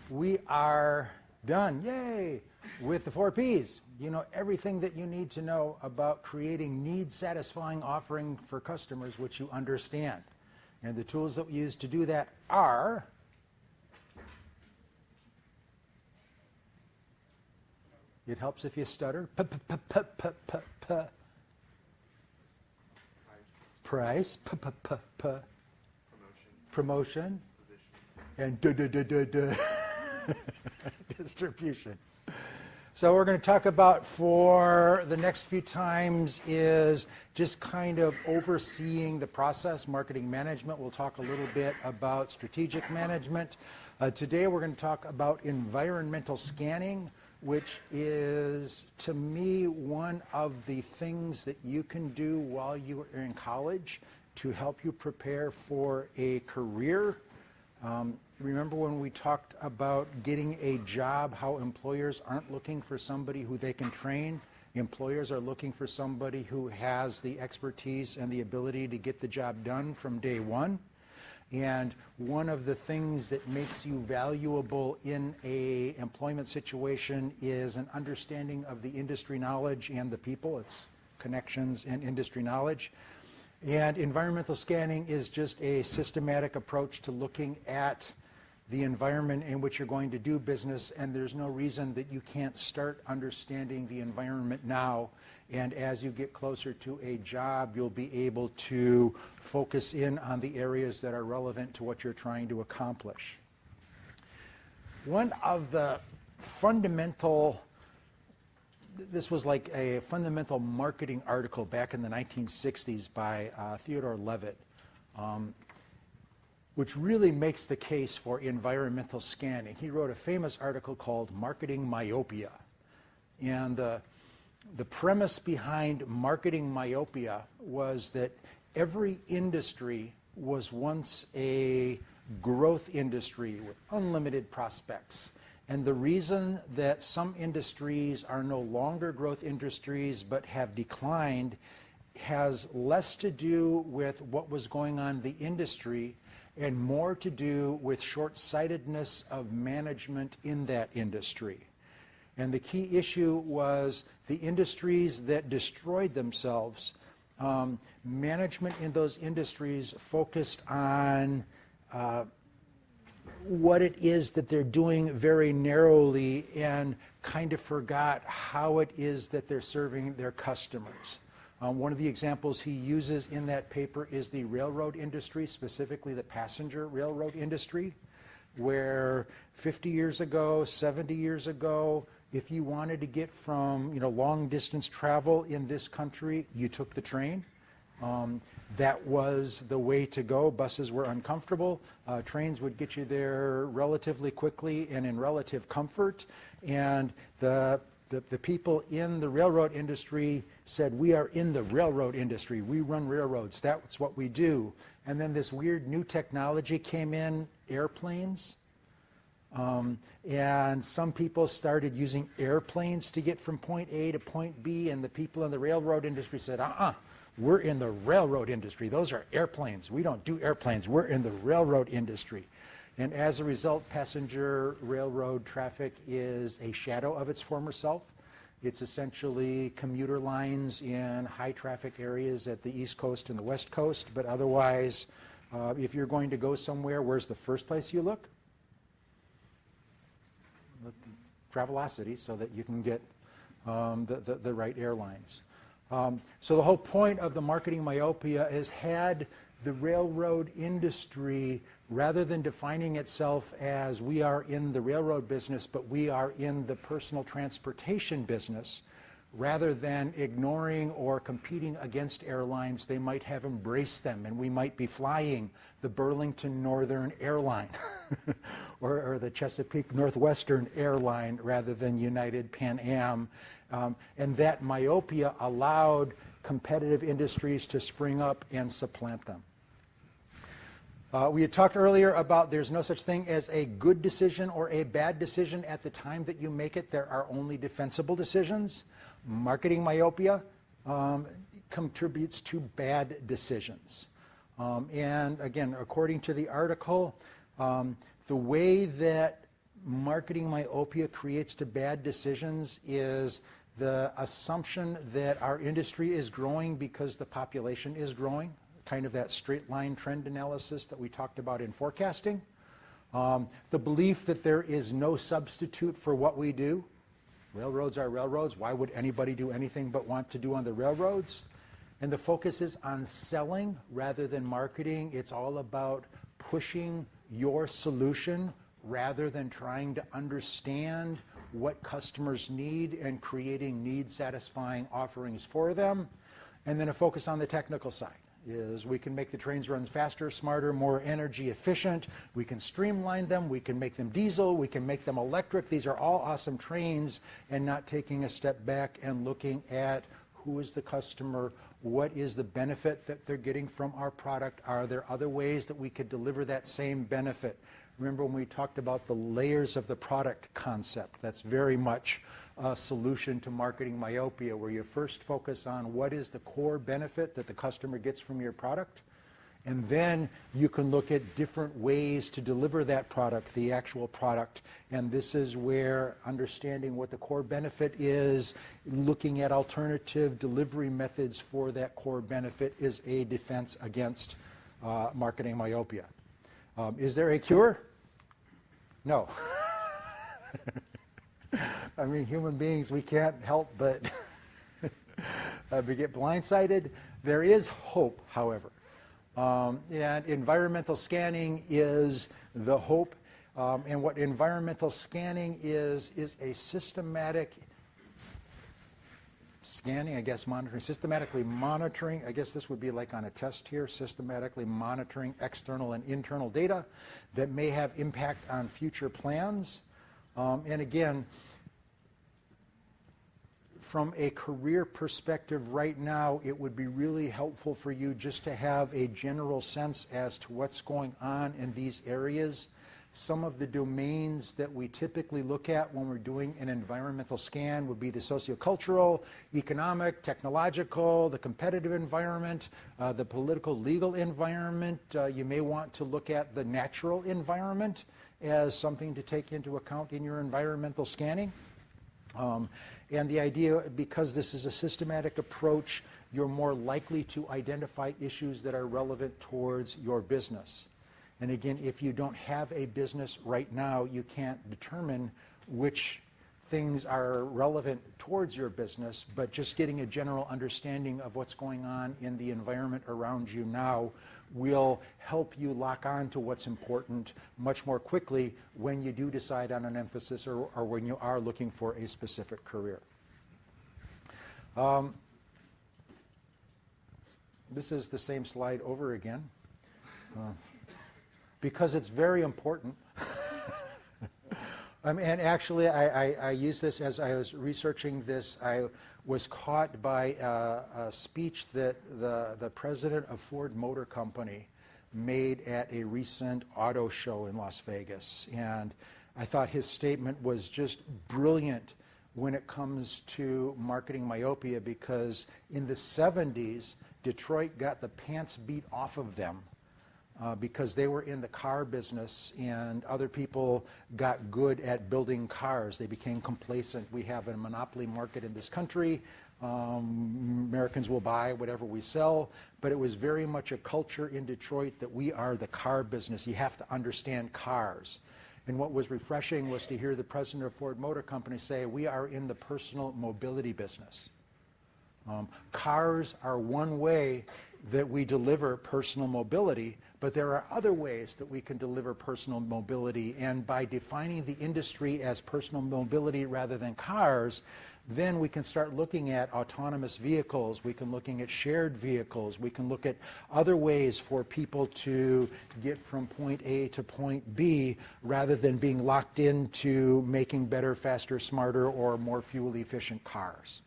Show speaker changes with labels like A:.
A: we are done, yay, with the 4 Ps. You know everything that you need to know about creating need-satisfying offering for customers, which you understand. And the tools that we use to do that are it helps if you stutter. Price. Promotion. And distribution. So what we're going to talk about for the next few times is just kind of overseeing the process, marketing management. We'll talk a little bit about strategic management. Today we're going to talk about environmental scanning, which is, to me, one of the things that you can do while you are in college to help you prepare for a career. Remember when we talked about getting a job, how employers aren't looking for somebody who they can train. Employers are looking for somebody who has the expertise and the ability to get the job done from day one. And one of the things that makes you valuable in a employment situation is an understanding of the industry knowledge and the people. It's connections and industry knowledge. And environmental scanning is just a systematic approach to looking at the environment in which you're going to do business, and there's no reason that you can't start understanding the environment now, and as you get closer to a job, you'll be able to focus in on the areas that are relevant to what you're trying to accomplish. One of the fundamental, this was like a fundamental marketing article back in the 1960s by Theodore Levitt, which really makes the case for environmental scanning. He wrote a famous article called Marketing Myopia. And the premise behind marketing myopia was that every industry was once a growth industry with unlimited prospects. And the reason that some industries are no longer growth industries but have declined has less to do with what was going on in the industry and more to do with short-sightedness of management in that industry. And the key issue was the industries that destroyed themselves. Management in those industries focused on what it is that they're doing very narrowly and kind of forgot how it is that they're serving their customers. One of the examples he uses in that paper is the railroad industry, specifically the passenger railroad industry, where 50 years ago, 70 years ago, if you wanted to get from long distance travel in this country, you took the train. That was the way to go. Buses were uncomfortable. Trains would get you there relatively quickly and in relative comfort. And the people in the railroad industry said, we are in the railroad industry. We run railroads. That's what we do. And then this weird new technology came in, airplanes. And some people started using airplanes to get from point A to point B, and the people in the railroad industry said, we're in the railroad industry. Those are airplanes. We don't do airplanes. We're in the railroad industry. And as a result, passenger railroad traffic is a shadow of its former self. It's essentially commuter lines in high traffic areas at the East Coast and the West Coast, but otherwise, if you're going to go somewhere, where's the first place you look? Travelocity, so that you can get the right airlines. So the whole point of the marketing myopia is, had the railroad industry, rather than defining itself as we are in the railroad business, but we are in the personal transportation business, rather than ignoring or competing against airlines, they might have embraced them, and we might be flying the Burlington Northern Airline or the Chesapeake Northwestern Airline rather than United Pan Am. And that myopia allowed competitive industries to spring up and supplant them. We had talked earlier about there's no such thing as a good decision or a bad decision at the time that you make it. There are only defensible decisions. Marketing myopia contributes to bad decisions. And again, according to the article, the way that marketing myopia creates to bad decisions is the assumption that our industry is growing because the population is growing, kind of that straight line trend analysis that we talked about in forecasting. The belief that there is no substitute for what we do. Railroads are railroads. Why would anybody do anything but want to do on the railroads? And the focus is on selling rather than marketing. It's all about pushing your solution rather than trying to understand what customers need and creating need-satisfying offerings for them. And then a focus on the technical side is we can make the trains run faster, smarter, more energy efficient. We can streamline them. We can make them diesel. We can make them electric. These are all awesome trains, and not taking a step back and looking at who is the customer, what is the benefit that they're getting from our product, are there other ways that we could deliver that same benefit? Remember when we talked about the layers of the product concept? That's very much a solution to marketing myopia, where you first focus on what is the core benefit that the customer gets from your product, and then you can look at different ways to deliver that product, the actual product. And this is where understanding what the core benefit is, looking at alternative delivery methods for that core benefit, is a defense against marketing myopia. Is there a cure? No. I mean, human beings, we can't help but we get blindsided. There is hope, however. And environmental scanning is the hope. And what environmental scanning is a systematic scanning, I guess, monitoring, systematically monitoring, I guess this would be like on a test here, systematically monitoring external and internal data that may have impact on future plans. And again, from a career perspective right now, it would be really helpful for you just to have a general sense as to what's going on in these areas. Some of the domains that we typically look at when we're doing an environmental scan would be the sociocultural, economic, technological, the competitive environment, the political, legal environment. You may want to look at the natural environment as something to take into account in your environmental scanning. And the idea, because this is a systematic approach, you're more likely to identify issues that are relevant towards your business. And again, if you don't have a business right now, you can't determine which things are relevant towards your business, but just getting a general understanding of what's going on in the environment around you now will help you lock on to what's important much more quickly when you do decide on an emphasis or when you are looking for a specific career. This is the same slide over again. Because it's very important. And actually, I use this as I was researching this. I was caught by a speech that the president of Ford Motor Company made at a recent auto show in Las Vegas. And I thought his statement was just brilliant when it comes to marketing myopia, because in the 70s, Detroit got the pants beat off of them because they were in the car business and other people got good at building cars. They became complacent. We have a monopoly market in this country. Americans will buy whatever we sell, but it was very much a culture in Detroit that we are the car business. You have to understand cars. And what was refreshing was to hear the president of Ford Motor Company say, we are in the personal mobility business. Cars are one way that we deliver personal mobility, but there are other ways that we can deliver personal mobility. And by defining the industry as personal mobility rather than cars, then we can start looking at autonomous vehicles, we can looking at shared vehicles, we can look at other ways for people to get from point A to point B rather than being locked into making better, faster, smarter, or more fuel-efficient cars.